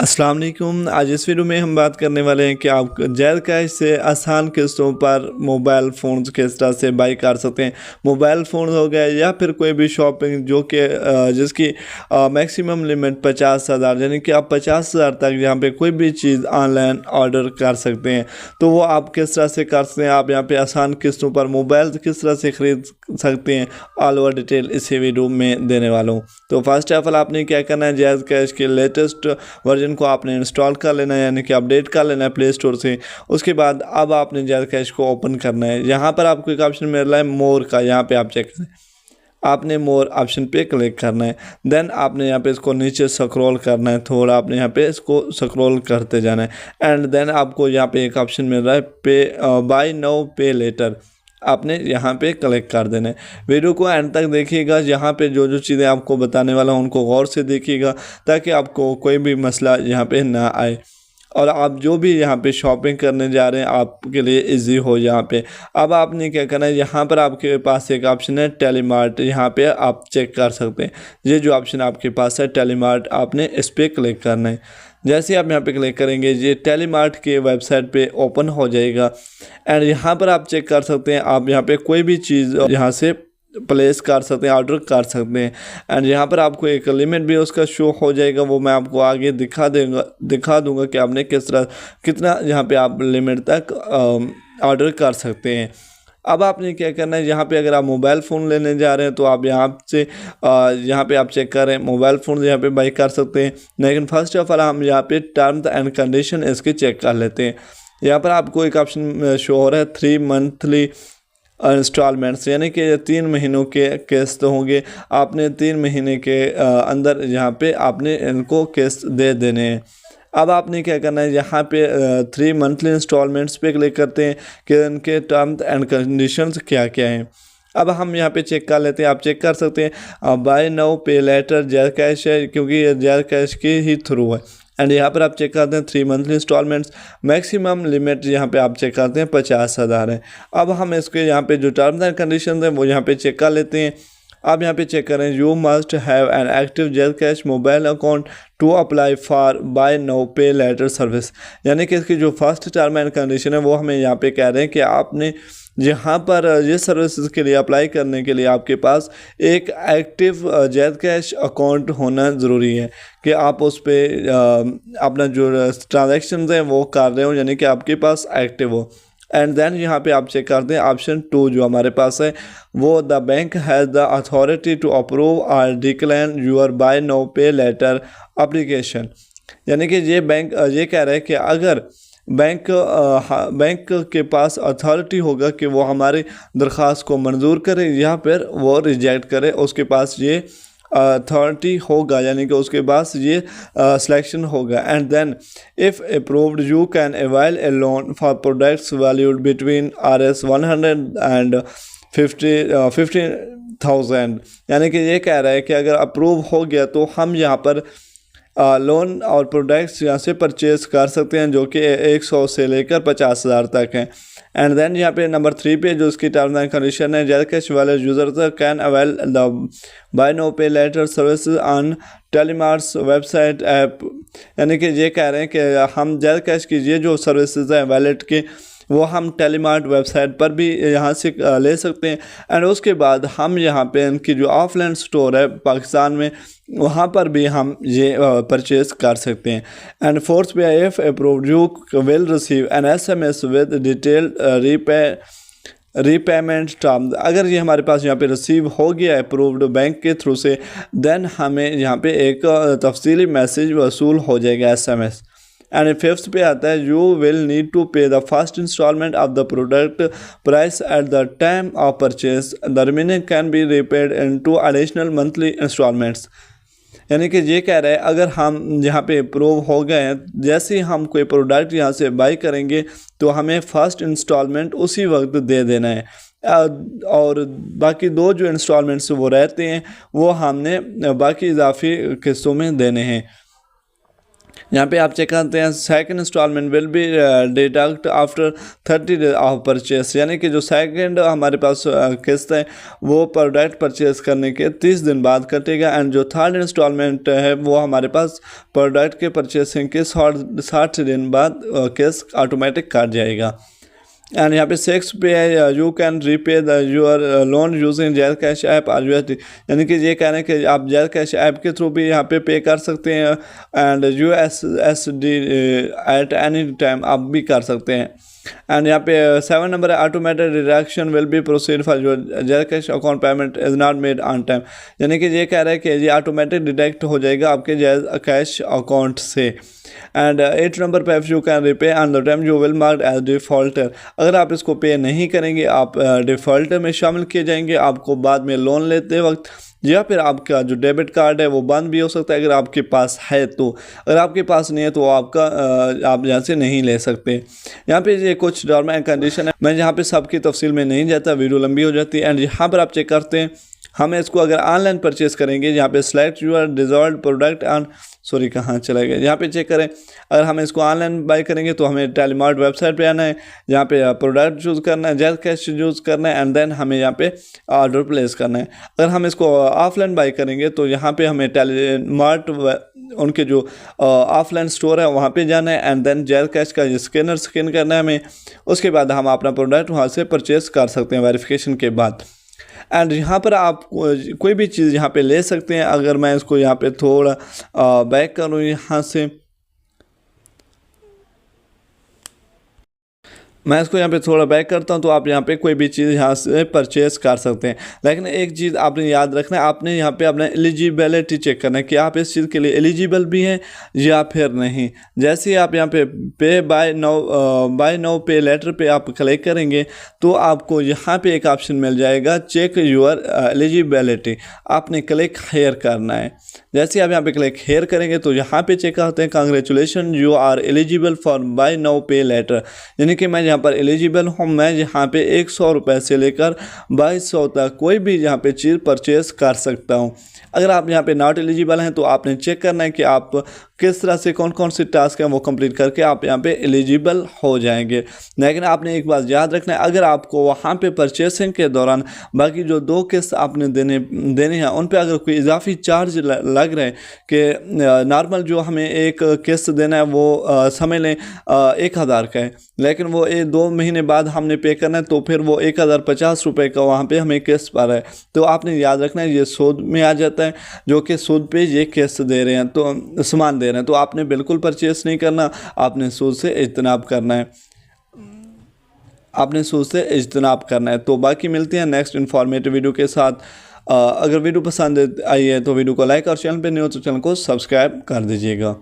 अस्सलाम वालेकुम। आज इस वीडियो में हम बात करने वाले हैं कि आप जायज़ कैश से आसान किस्तों पर मोबाइल फ़ोन्स किस तरह से बाई कर सकते हैं। मोबाइल फ़ोन हो गया या फिर कोई भी शॉपिंग जो कि जिसकी मैक्सिमम लिमिट 50,000 यानी कि आप 50,000 तक यहाँ पे कोई भी चीज़ ऑनलाइन ऑर्डर कर सकते हैं। तो वो आप किस तरह से कर सकते हैं, आप यहाँ पे आसान किस्तों पर मोबाइल किस तरह से ख़रीद सकते हैं, ऑल ओवर डिटेल इसी वीडियो में देने वाला हूँ। तो फर्स्ट ऑफ ऑल आपने क्या करना है, जायज़ कैश के लेटेस्ट वर्जन को आपने इंस्टॉल कर लेना है, यानी कि अपडेट कर लेना है प्ले स्टोर से। उसके बाद अब आपने जायज़ कैश को ओपन करना है। यहाँ पर आपको एक ऑप्शन मिल रहा है मोर का, यहाँ पे आप चेक करें, आपने मोर ऑप्शन पे क्लिक करना है। देन आपने यहाँ पे इसको नीचे स्क्रॉल करना है, थोड़ा आपने यहाँ पे इसको स्क्रॉल करते जाना है। एंड देन आपको यहाँ पे एक ऑप्शन मिल रहा है पे बाय नाउ पे लेटर, आपने यहाँ पे क्लिक कर देना है। वीडियो को एंड तक देखिएगा, यहाँ पे जो जो चीज़ें आपको बताने वाला हूँ उनको गौर से देखिएगा ताकि आपको कोई भी मसला यहाँ पे ना आए और आप जो भी यहाँ पे शॉपिंग करने जा रहे हैं आपके लिए इजी हो यहाँ पे। अब आपने क्या करना है, यहाँ पर आपके पास एक ऑप्शन है टेलीमार्ट, यहाँ पे आप चेक कर सकते हैं। ये जो ऑप्शन आपके पास है टेलीमार्ट, आपने इस पर क्लिक करना है। जैसे आप यहाँ पे क्लिक करेंगे ये टेलीमार्ट के वेबसाइट पे ओपन हो जाएगा। एंड यहाँ पर आप चेक कर सकते हैं, आप यहाँ पे कोई भी चीज़ यहाँ से प्लेस कर सकते हैं, ऑर्डर कर सकते हैं। एंड यहाँ पर आपको एक लिमिट भी उसका शो हो जाएगा, वो मैं आपको आगे दिखा दूंगा कि आपने किस तरह कितना यहाँ पे आप लिमिट तक ऑर्डर कर सकते हैं। अब आपने क्या करना है, यहाँ पे अगर आप मोबाइल फ़ोन लेने जा रहे हैं तो आप यहाँ से यहाँ पे आप चेक करें मोबाइल फ़ोन यहाँ पे बाई कर सकते हैं। लेकिन फर्स्ट ऑफ ऑल हम यहाँ पे टर्म्स एंड कंडीशन इसके चेक कर लेते हैं। यहाँ पर आपको एक ऑप्शन शो हो रहा है 3 मंथली इंस्टॉलमेंट्स, यानी कि 3 महीनों के किस्त होंगे। आपने 3 महीने के अंदर यहाँ पे आपने इनको किस्त दे देने हैं। अब आपने क्या करना है, यहाँ पे 3 मंथली इंस्टॉलमेंट्स पे क्लिक करते हैं कि इनके टर्म्स एंड कंडीशंस क्या क्या हैं। अब हम यहाँ पे चेक कर लेते हैं, आप चेक कर सकते हैं बाय नाउ पे लेटर जायज़ कैश है, क्योंकि ये जायज़ कैश के ही थ्रू है। एंड यहाँ पर आप चेक करते हैं 3 मंथली इंस्टॉलमेंट्स, मैक्सिमम लिमिट यहाँ पे आप चेक करते हैं 50,000 है। अब हम इसके यहाँ पे जो टर्म्स एंड कंडीशन हैं वो यहाँ पे चेक कर लेते हैं। आप यहाँ पे चेक करें, you must have an active जायज़ cash mobile account to apply for buy now pay later service, यानी कि इसकी जो फर्स्ट टर्म एंड कंडीशन है वो हमें यहाँ पे कह रहे हैं कि आपने यहाँ पर ये सर्विसेज के लिए अप्लाई करने के लिए आपके पास एक एक्टिव जायज़ कैश अकाउंट होना ज़रूरी है कि आप उस पर अपना जो ट्रांजैक्शन हैं वो कर रहे हो, यानी कि आपके पास एक्टिव हो। एंड देन यहाँ पे आप चेक करते हैं ऑप्शन 2 जो हमारे पास है वो the bank has the authority to approve और decline your buy now pay later application, यानी कि ये बैंक ये कह रहा है कि अगर बैंक के पास अथॉरिटी होगा कि वो हमारी दरख्वास्त को मंजूर करे या फिर वो रिजेक्ट करे, उसके पास ये अथॉरिटी होगा, यानी कि उसके पास ये सिलेक्शन होगा। And then if approved you can avail a loan for products valued between Rs 100 and 50,000, यानी कि ये कह रहा है कि अगर अप्रूव हो गया तो हम यहाँ पर लोन और प्रोडक्ट्स यहाँ से परचेज़ कर सकते हैं जो कि 100 से लेकर 50,000 तक हैं। एंड देन यहाँ पे नंबर 3 पे जो इसकी टर्म्स एंड कंडीशन है, जायज़ कैश वाले user can avail the buy now pay later services on Telemart's website app, यानी कि ये कह रहे हैं कि हम जायज़ कैश की ये जो सर्विसेज हैं वैलेट के वो हम टेलीमार्ट वेबसाइट पर भी यहाँ से ले सकते हैं। एंड उसके बाद हम यहाँ पे इनकी जो ऑफलाइन स्टोर है पाकिस्तान में वहाँ पर भी हम ये परचेज़ कर सकते हैं। एंड फोर्थ पे if approved you will receive an SMS with detail repayment term, अगर ये हमारे पास यहाँ पे रिसीव हो गया है अप्रूव्ड बैंक के थ्रू से, देन हमें यहाँ पे एक तफसीली मैसेज वसूल हो जाएगा SMS। एंड फिफ्थ पे आता है you will need to pay the first instalment of the product price at the time of purchase, the remaining can be repaid in 2 additional monthly instalments, यानी कि ये कह रहा है अगर हम यहाँ पे अप्रूव हो गए हैं, जैसे ही हम कोई प्रोडक्ट यहाँ से बाई करेंगे तो हमें फ़र्स्ट इंस्टॉलमेंट उसी वक्त दे देना है और बाकी 2 जो इंस्टॉलमेंट्स वो रहते हैं वो हमने बाकी इजाफी किस्तों में देने हैं। यहाँ पे आप चेक करते हैं second instalment will be deduct after 30 days of purchase, यानी कि जो सेकंड हमारे पास किस्त है वो प्रोडक्ट परचेस करने के 30 दिन बाद कटेगा। एंड जो थर्ड इंस्टॉलमेंट है वो हमारे पास प्रोडक्ट के परचेसिंग के 60 दिन बाद किस्त ऑटोमेटिक काट जाएगा। एंड यहाँ पे 6 पे you can repay your loan using jazz cash app और USD, यानी कि ये कह रहे हैं कि आप जैज़ कैश ऐप के थ्रू भी यहाँ पे कर सकते हैं and USD at any time आप भी कर सकते हैं। एंड यहाँ पे 7 नंबर है automated deduction will be proceed for your jazz Cash account payment is not made on time, यानी कि ये कह रहा है कि ये ऑटोमेटिक डिडक्ट हो जाएगा आपके जैज़ कैश अकाउंट से। एंड 8 नंबर पे you can repay on the time you will marked as defaulter, अगर आप इसको पे नहीं करेंगे आप डिफ़ॉल्टर में शामिल किए जाएंगे, आपको बाद में लोन लेते वक्त या फिर आपका जो डेबिट कार्ड है वो बंद भी हो सकता है अगर आपके पास है तो, अगर आपके पास नहीं है तो आपका आप यहाँ से नहीं ले सकते। यहाँ पे ये कुछ टर्म एंड कंडीशन है, मैं यहाँ पे सबकी तफसील में नहीं जाता, वीडियो लंबी हो जाती है। एंड यहाँ पर आप चेक करते हैं हमें इसको अगर ऑनलाइन परचेस करेंगे, यहाँ पे select your desired product on कहाँ चला गया, यहाँ पे चेक करें अगर हम इसको ऑनलाइन बाय करेंगे तो हमें टेलीमार्ट वेबसाइट पे आना है, यहाँ पे प्रोडक्ट चूज़ करना है, जैज़ कैश यूज़ करना है एंड देन हमें यहाँ पे ऑर्डर प्लेस करना है। अगर हम इसको ऑफलाइन बाय करेंगे तो यहाँ पे हमें टेलीमार्ट उनके जो ऑफलाइन स्टोर है वहाँ पे जाना है एंड देन जैज़ कैश का स्कैनर स्कैन करना है हमें, उसके बाद हम अपना प्रोडक्ट वहाँ से परचेस कर सकते हैं वेरिफिकेशन के बाद। एंड यहाँ पर आप कोई भी चीज़ यहाँ पे ले सकते हैं। अगर मैं इसको यहाँ पे थोड़ा बैक करूँ यहाँ से, मैं इसको यहाँ पे थोड़ा बैक करता हूँ तो आप यहाँ पे कोई भी चीज़ यहाँ से परचेस कर सकते हैं। लेकिन एक चीज़ आपने याद रखना है, आपने यहाँ पे अपना एलिजिबिलिटी चेक करना है कि आप इस चीज़ के लिए एलिजिबल भी हैं या फिर नहीं। जैसे ही आप यहाँ पे बाय नाउ पे लेटर पे आप क्लिक करेंगे तो आपको यहाँ पे एक ऑप्शन मिल जाएगा चेक योर एलिजिबिलिटी, आपने क्लिक हेयर करना है। जैसे आप यहाँ पे क्लिक हेयर करेंगे तो यहाँ पे चेक करते हैं congratulation you are eligible for buy now pay later, यानी कि मैं यहाँ पर एलिजिबल हूँ, मैं यहाँ पे 100 रुपये से लेकर 2200 तक कोई भी यहाँ पे चीज़ परचेस कर सकता हूँ। अगर आप यहाँ पे नॉट एलिजिबल हैं तो आपने चेक करना है कि आप किस तरह से कौन कौन से टास्क हैं वो कंप्लीट करके आप यहाँ पे एलिजिबल हो जाएंगे। लेकिन आपने एक बात याद रखना है, अगर आपको वहाँ पे परचेसिंग के दौरान बाकी जो 2 किस्त आपने देने हैं उन पे अगर कोई इजाफी चार्ज लग रहा है कि नॉर्मल जो हमें एक किस्त देना है वो समझ लें 1000 का है, लेकिन वो 2 महीने बाद हमने पे करना है तो फिर वो 1050 रुपये का वहाँ पे हमें किस्त पा रहा है, तो आपने याद रखना है ये सूद में आ जाता है, जो कि सूद पे ये किस्त दे रहे हैं तो सामान दे रहे हैं, तो आपने बिल्कुल परचेस नहीं करना, आपने सूद से इज्तनाब करना है, आपने सूद से इज्तनाब करना है। तो बाकी मिलते हैं नेक्स्ट इन्फॉर्मेटिव वीडियो के साथ। अगर वीडियो पसंद आई है तो वीडियो को लाइक और चैनल पे नहीं हो तो चैनल को सब्सक्राइब कर दीजिएगा।